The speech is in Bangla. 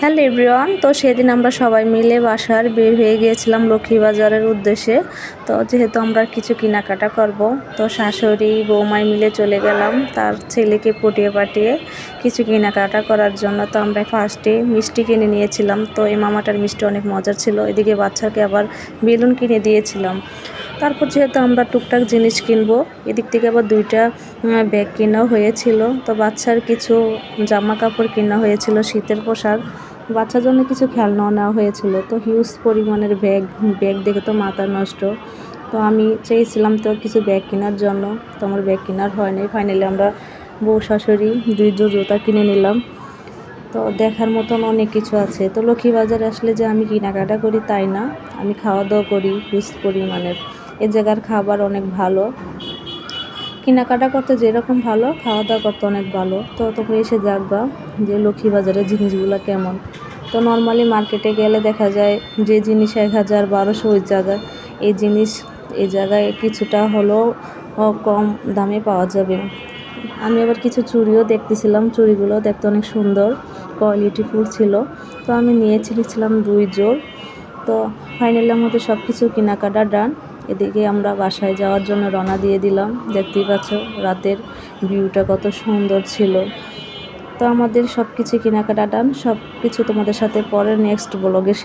Hello everyone. তো সেদিন আমরা সবাই মিলে বাসার বের হয়ে গিয়েছিলাম লক্ষ্মীবাজারের উদ্দেশ্যে। তো যেহেতু আমরা কিছু কেনাকাটা করব, তো শাশুড়ি বৌমাই মিলে চলে গেলাম তার ছেলেকে পটিয়ে পাঠিয়ে কিছু কেনাকাটা করার জন্য। তো আমরা ফার্স্টে মিষ্টি কিনে নিয়েছিলাম। তো এই মামাটার মিষ্টি অনেক মজার ছিল, এদিকে বাচ্চাকে আবার বেলুন কিনে দিয়েছিলাম। তারপর যেহেতু আমরা টুকটাক জিনিস কিনবো, এদিক থেকে আবার দুইটা ব্যাগ কেনাও হয়েছিল। তো বাচ্চার কিছু জামা কাপড় কেনা হয়েছিল, শীতের পোশাক, বাচ্চার জন্য কিছু খেলনাও নেওয়া হয়েছিল। তো হিউজ পরিমাণের ব্যাগ দেখে তো মাথা নষ্ট। তো আমি চেয়েছিলাম তো কিছু ব্যাগ কেনার জন্য, তো আমার ব্যাগ কেনার হয়নি। ফাইনালি আমরা বউ শাশুড়ি দুই জুতা কিনে নিলাম। তো দেখার মতন অনেক কিছু আছে। তো লক্ষ্মীবাজারে আসলে যে আমি কেনাকাটা করি তাই না, আমি খাওয়া দাওয়া করি হিউজ পরিমাণের। এ জায়গার খাবার অনেক ভালো, কেনাকাটা করতে যেরকম ভালো, খাওয়া দাওয়া করতে অনেক ভালো। তো তোমরা এসে দেখবা যে লক্ষ্মীবাজারের জিনিসগুলো কেমন। তো নর্মালি মার্কেটে গেলে দেখা যায় যে জিনিস 1000-1200 ওই জায়গায়, এই জিনিস এই জায়গায় কিছুটা হলেও কম দামে পাওয়া যাবে। আমি আবার কিছু চুড়িও দেখতেছিলাম, চুড়িগুলো দেখতে অনেক সুন্দর, কোয়ালিটিফুল ছিল। তো আমি নিয়েছিলাম 2 জোড়। তো ফাইনালি আমাদের সব কিছু কেনাকাটা ডান। এদিকে আমরা বাসায় যাওয়ার জন্য রওনা দিয়ে দিলাম। দেখতেই পাচ্ছ রাতের ভিউটা কত সুন্দর ছিল। তো আমাদের সব কিছু কেনাকাটা ডান। সব কিছু তোমাদের সাথে পরে নেক্সট ব্লগে